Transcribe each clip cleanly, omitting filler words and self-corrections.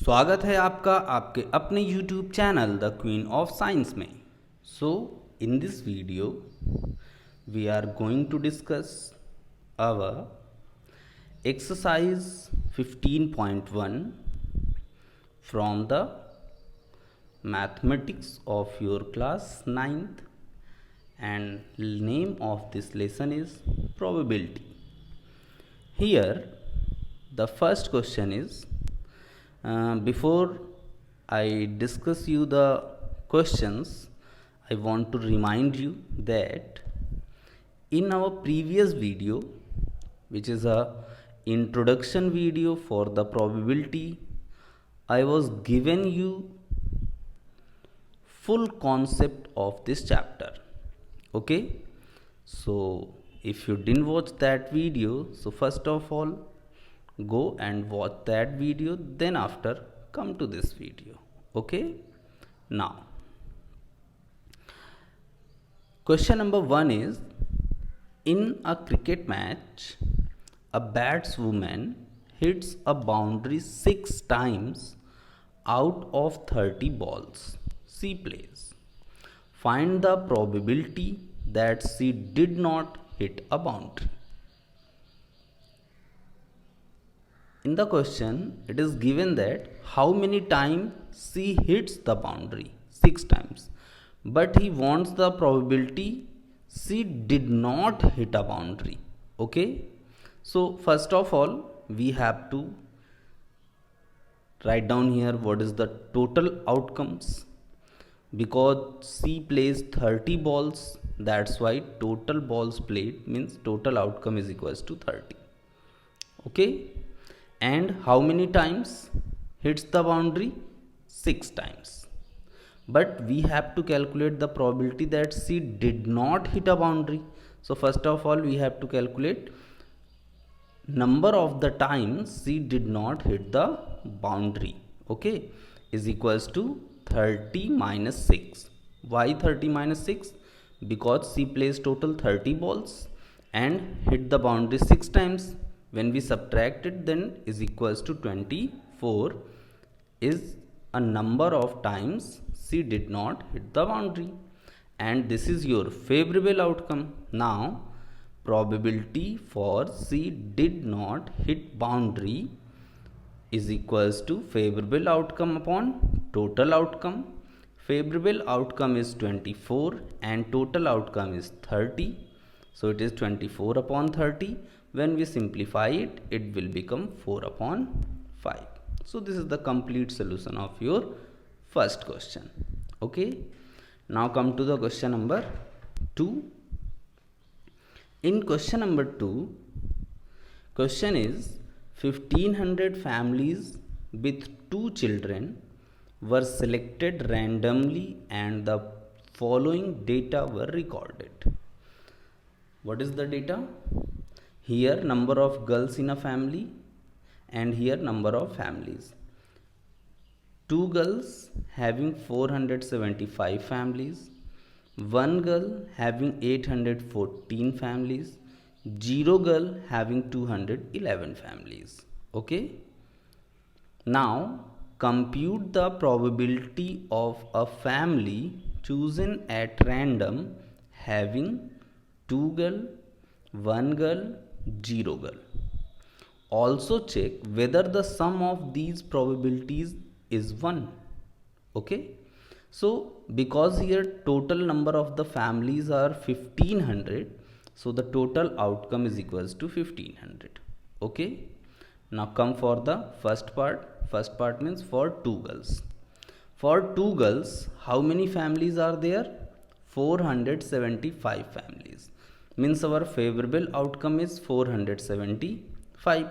स्वागत है आपका आपके अपने YouTube channel the queen of science में। So in this video we are going to discuss our exercise 15.1 from the mathematics of your class 9th, and name of this lesson is probability. Here the first question is, before I discuss you the questions, I want to remind you that in our previous video, which is a introduction video for the probability, I was given you full concept of this chapter. Okay, so if you didn't watch that video, so first of all go and watch that video, then after come to this video. Okay, now question number 1 is, in a cricket match a batswoman hits a boundary 6 times out of 30 balls she plays. Find the probability that she did not hit a boundary. In the question, it is given that how many times she hits the boundary, 6 times, but he wants the probability she did not hit a boundary. Okay, so first of all we have to write down here what is the total outcomes. Because she plays 30 balls, that's why total balls played means total outcome is equals to 30. Okay, and how many times hits the boundary? 6 times. But we have to calculate the probability that she did not hit a boundary. So first of all we have to calculate number of the times she did not hit the boundary. Okay, is equals to 30 minus 6. Why 30 minus 6? Because she plays total 30 balls and hit the boundary 6 times. When we subtract it, then is equals to 24 is a number of times she did not hit the boundary, and this is your favorable outcome. Now probability for she did not hit boundary is equals to favorable outcome upon total outcome. Favorable outcome is 24 and total outcome is 30, so it is 24 upon 30. When we simplify it, it will become 4 upon 5. So this is the complete solution of your first question. Okay, now come to the question number 2. In question number 2, question is 1500 families with 2 children were selected randomly and the following data were recorded. What is the data? Here number of girls in a family and here number of families. 2 girls having 475 families, 1 girl having 814 families, 0 girl having 211 families. Okay, now compute the probability of a family chosen at random having 2 girl, 1 girl, 0 girl. Also check whether the sum of these probabilities is 1. Okay, so because here total number of the families are 1500, so the total outcome is equals to 1500. Okay, now come for the first part. First part means for 2 girls. For 2 girls, how many families are there? 475 families. Means our favorable outcome is 475,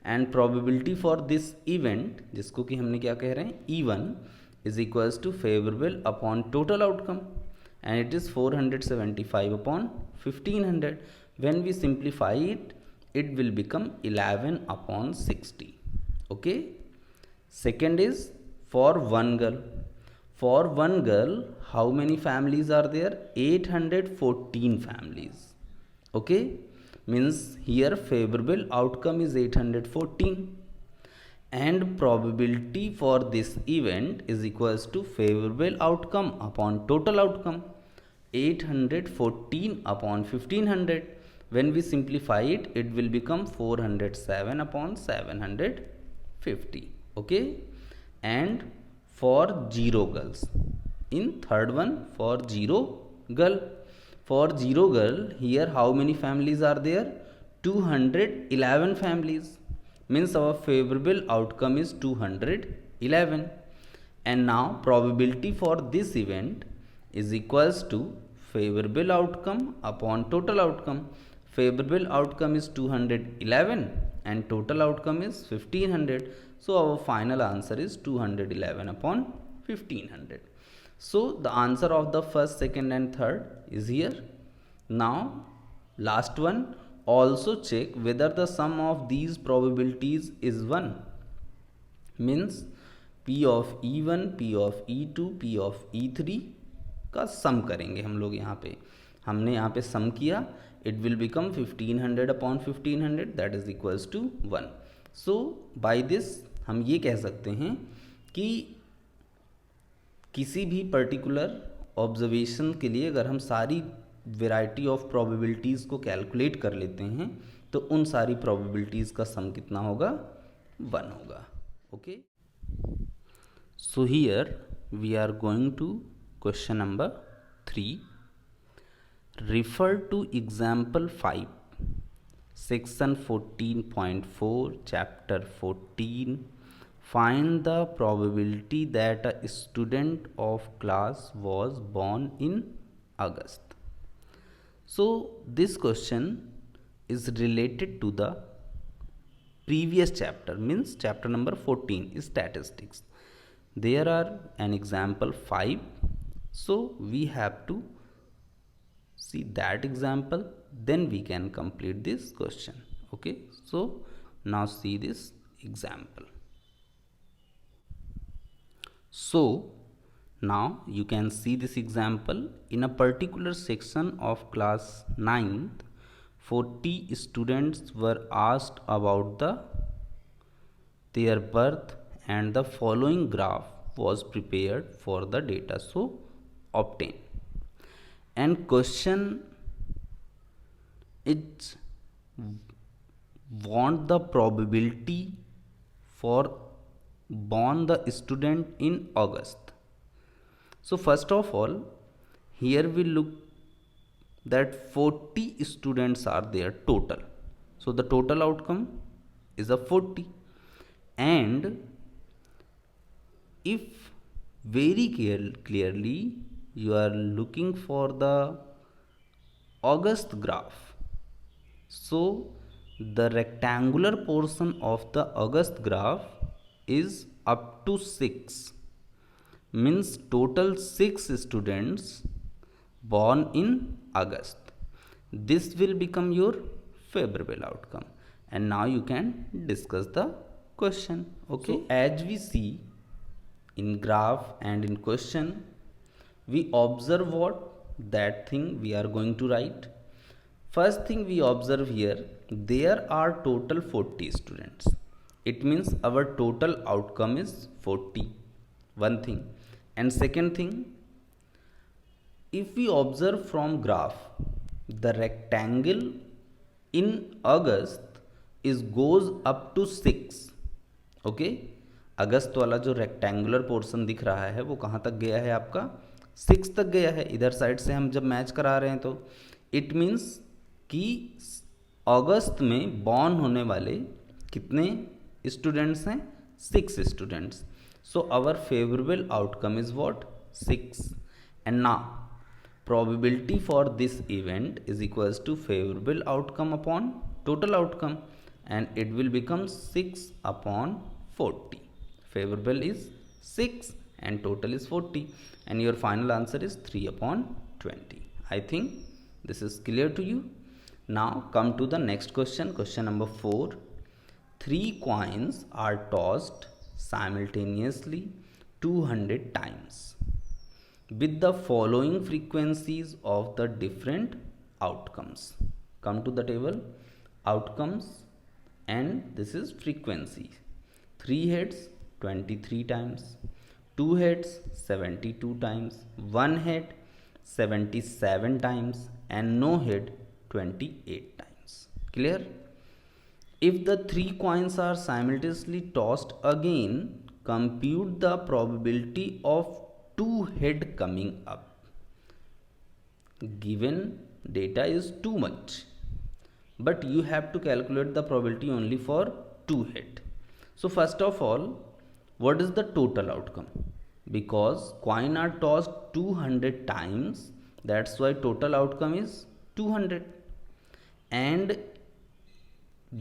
and probability for this event, जिसको कि हमने क्या कह रहे हैं, E1 is equals to favorable upon total outcome, and it is 475 upon 1500. When we simplify it, it will become 11 upon 60. Okay, second is for 1 girl. For 1 girl, how many families are there? 814 families. Okay, means here favorable outcome is 814, and probability for this event is equals to favorable outcome upon total outcome, 814 upon 1500. When we simplify it, it will become 407 upon 750. Okay, and for zero girls, in third one for zero girl, for zero girl, here how many families are there? 211 families, means our favorable outcome is 211. And now probability for this event is equals to favorable outcome upon total outcome. Favorable outcome is 211 and total outcome is 1500. So our final answer is 211 upon 1500. So the answer of the first, second and third is here. Now last one, also check whether the sum of these probabilities is 1, means P of E1, P of E2, P of E3 का सम करेंगे हम लोग। यहाँ पे हमने यहाँ पे sum किया, it will become 1500 upon 1500, that is equals to 1। So by this हम ये कह सकते हैं कि किसी भी पर्टिकुलर ऑब्जर्वेशन के लिए अगर हम सारी वेराइटी ऑफ प्रोबेबिलिटीज़ को कैलकुलेट कर लेते हैं तो उन सारी प्रोबेबिलिटीज़ का सम कितना होगा? 1 होगा। Okay, so here we are going to question number 3. Refer to example 5, section 14.4, chapter 14. Find the probability that a student of class was born in August. So this question is related to the previous chapter, means chapter number 14 is statistics. There are an example 5, so we have to see that example, then we can complete this question. Okay, so now see this example. So now you can see this example. In a particular section of class 9th, 40 students were asked about their birth, and the following graph was prepared for the data so obtained. And question is want the probability for born the student in August. So first of all, here we look that 40 students are there total. So the total outcome is a 40. And if very clearly you are looking for the August graph, so the rectangular portion of the August graph is up to 6, means total 6 students born in August. This will become your favorable outcome, and now you can discuss the question. Okay, so as we see in graph and in question, we observe what that thing we are going to write. First thing we observe here, there are total 40 students. It means our total outcome is 40. One thing. And second thing, if we observe from graph, the rectangle in August is goes up to 6. Okay, अगस्त वाला जो rectangular portion दिख रहा है वो कहाँ तक गया है? आपका 6 तक गया है। इधर साइड से हम जब मैच करा रहे हैं तो इट मीन्स कि अगस्त में बॉर्न होने वाले कितने स्टूडेंट्स हैं? 6 students. So our favourable outcome is what? 6. And now probability for this event is equals to favorable outcome upon total outcome, and it will become 6 upon 40. Favorable is 6 and total is 40, and your final answer is 3 upon 20. I think this is clear to you. Now come to the next question, question number 4. 3 coins are tossed simultaneously 200 times with the following frequencies of the different outcomes. Come to the table, outcomes, and this is frequency. 3 heads 23 times, 2 heads 72 times, 1 head 77 times, and no head 28 times. Clear? If the 3 coins are simultaneously tossed again, compute the probability of 2 head coming up. Given data is too much, but you have to calculate the probability only for 2 head. So first of all, what is the total outcome? Because coin are tossed 200 times, that's why total outcome is 200, and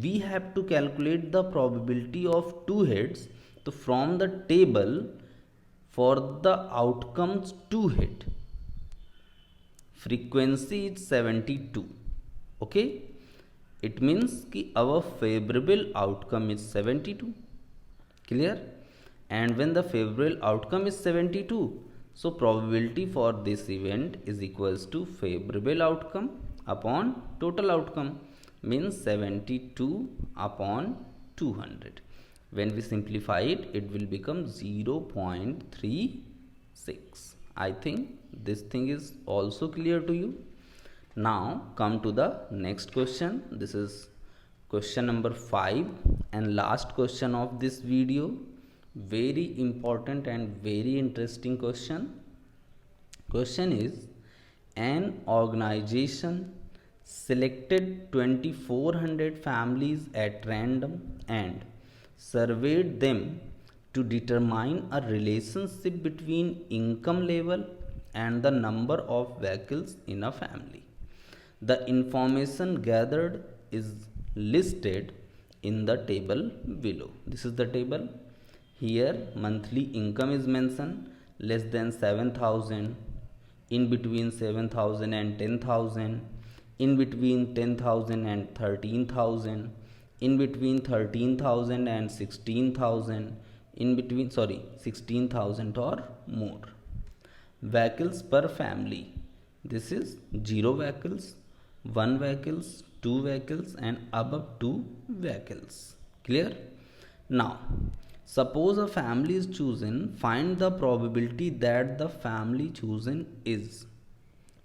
we have to calculate the probability of 2 heads. So from the table, for the outcomes 2 head, frequency is 72. Okay, it means कि our favorable outcome is 72. Clear? And when the favorable outcome is 72, so probability for this event is equals to favorable outcome upon total outcome, means 72 upon 200. When we simplify it, it will become 0.36. I think this thing is also clear to you. Now come to the next question. This is question number 5 and last question of this video. Very important and very interesting question. Question is, an organization selected 2400 families at random and surveyed them to determine a relationship between income level and the number of vehicles in a family. The information gathered is listed in the table below. This is the table. Here monthly income is mentioned, less than 7,000, in between 7,000 and 10,000, in between 10,000 and 13,000, in between 13,000 and 16,000, in between 16,000 or more. Vehicles per family. This is 0 vehicles, 1 vehicles, 2 vehicles, and above 2 vehicles. Clear? Now, suppose a family is chosen. Find the probability that the family chosen is.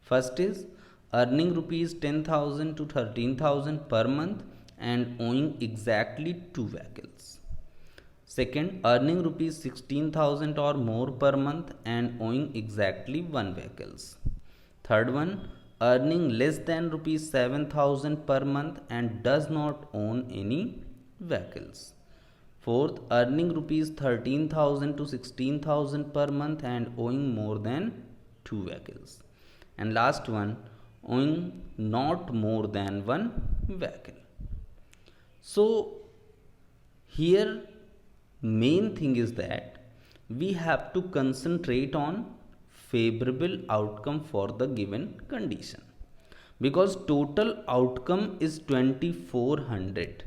First is earning rupees 10,000 to 13,000 per month and owning exactly 2 vehicles. Second, earning rupees 16,000 or more per month and owning exactly 1 vehicles. Third one, earning less than rupees 7,000 per month and does not own any vehicles. Fourth, earning rupees 13,000 to 16,000 per month and owning more than 2 vehicles. And last one, owning not more than 1 vehicle. So here main thing is that we have to concentrate on favorable outcome for the given condition, because total outcome is 2400.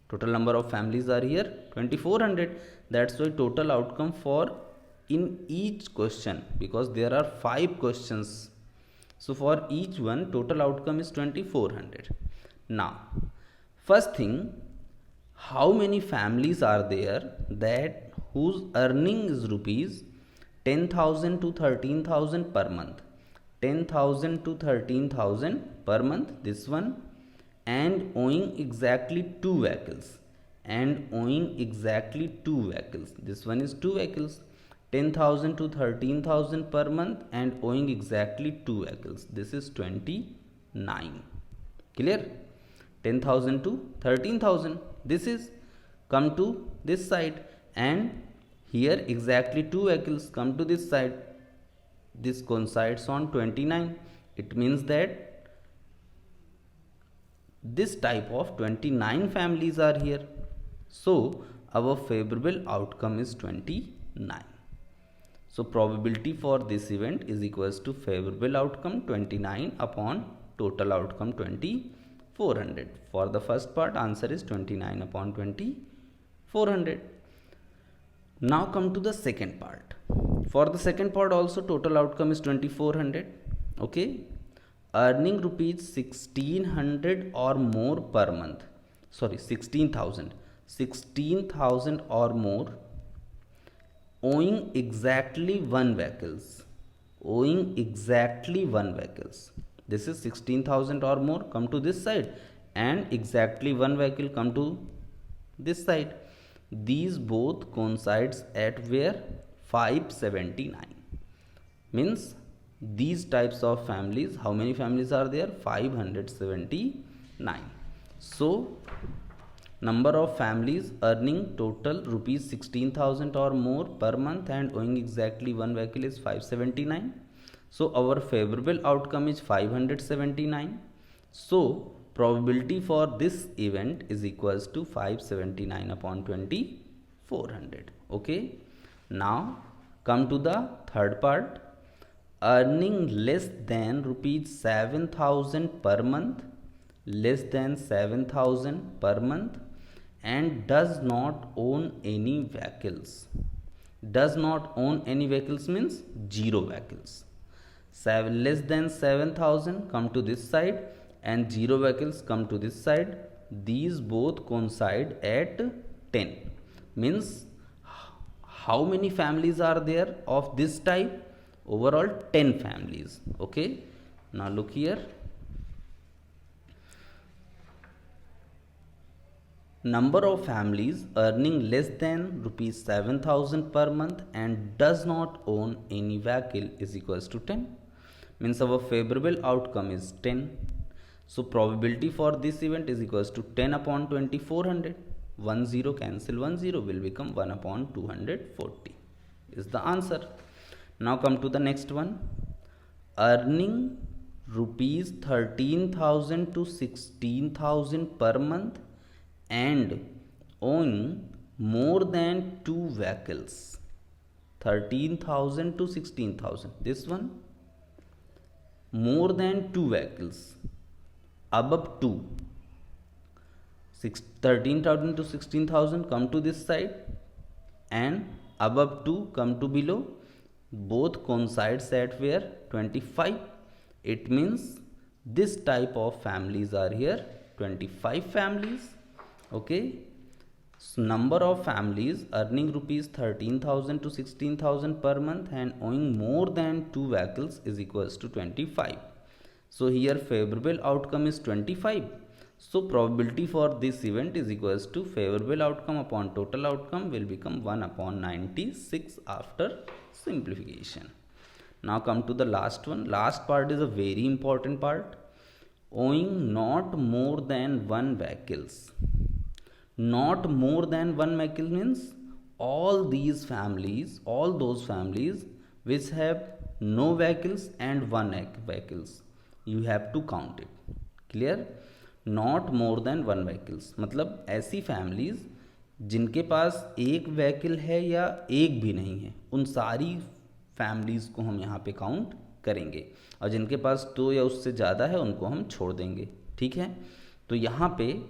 Total number of families are here 2400. That's why total outcome for in each question, because there are 5 questions, so for each one total outcome is 2400. Now first thing, how many families are there that whose earning is rupees 10,000 to 13,000 per month, 10,000 to 13,000 per month, this one, and owning exactly 2 vehicles, and owning exactly 2 vehicles, this one is 2 vehicles, 10,000 to 13,000 per month and owning exactly 2 vehicles, this is 29. Clear? 10,000 to 13,000, this is come to this side, and here exactly 2 vehicles come to this side, this coincides on 29. It means that this type of 29 families are here, so our favorable outcome is 29. So probability for this event is equals to favorable outcome 29 upon total outcome 2400. For the first part, answer is 29 upon 2400. Now come to the second part. For the second part also total outcome is 2400. Okay, earning rupees 1600 or more per month, 16,000. 16,000 or more, owing exactly one vehicles, owing exactly one vehicles. This is 16,000 or more come to this side, and exactly one vehicle come to this side. These both coincides at where? 579. Means these types of families, how many families are there? 579. So number of families earning total rupees 16,000 or more per month and owing exactly one vehicle is 579. So our favorable outcome is 579. So probability for this event is equals to 579 upon 20, 400. Okay. Now come to the third part. Earning less than rupees 7,000 per month, less than 7,000 per month, and does not own any vehicles. Does not own any vehicles means zero vehicles. Less than 7,000 come to this side and zero vehicles come to this side. These both coincide at 10. Means how many families are there of this type? Overall 10 families. Okay. Now look here. Number of families earning less than rupees 7,000 per month and does not own any vehicle is equals to 10. Means our favorable outcome is 10. So probability for this event is equals to 10 upon 20, 400. 1 0 cancel 1 0 will become 1 upon 240 is the answer. Now come to the next one. Earning rupees 13,000 to 16,000 per month and owing more than two vehicles. 13,000 to 16,000. This one. More than two vehicles. Above 2. 13,000 to 16,000 come to this side and above 2 come to below. Both coincides at where? 25. It means this type of families are here 25 families. Okay. So number of families earning rupees 13,000 to 16,000 per month and owing more than two vehicles is equals to 25. So here favorable outcome is 25. So probability for this event is equals to favorable outcome upon total outcome will become 1 upon 96 after simplification. Now come to the last one. Last part is a very important part. Owing not more than one vehicles. Not more than one vehicle means all these families, all those families which have no vehicles and one vehicles, you have to count it. Clear? Not more than one vehicles मतलब ऐसी families जिनके पास एक vehicle है या एक भी नहीं है, उन सारी फैमिलीज़ को हम यहाँ पे काउंट करेंगे, और जिनके पास दो या उससे ज़्यादा है उनको हम छोड़ देंगे. ठीक है. तो यहाँ पे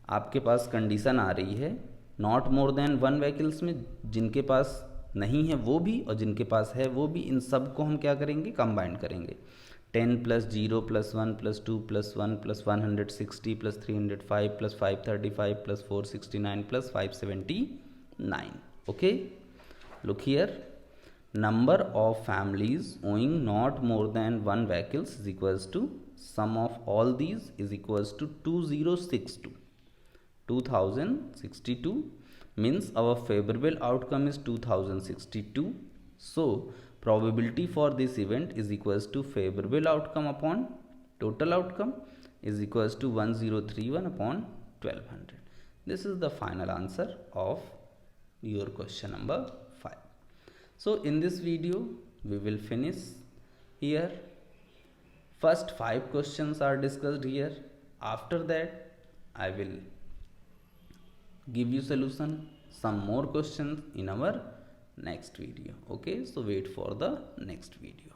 आपके पास कंडीशन आ रही है not more than one vehicles में जिनके पास नहीं है वो भी और जिनके पास है वो भी, इन सब को हम क्या करेंगे? कंबाइन करेंगे. 10 plus 0 plus 1 plus 2 plus 1 plus 160 plus 305 plus 535 plus 469 plus 579. Okay. Look here. Number of families owing not more than one vehicles is equals to sum of all these is equals to 2062. 2062 means our favorable outcome is 2062. So probability for this event is equals to favorable outcome upon total outcome is equals to 1031 upon 1200. This is the final answer of your question number 5. So in this video we will finish here. First 5 questions are discussed here. After that I will give you solution some more questions in our next video. Okay, so wait for the next video.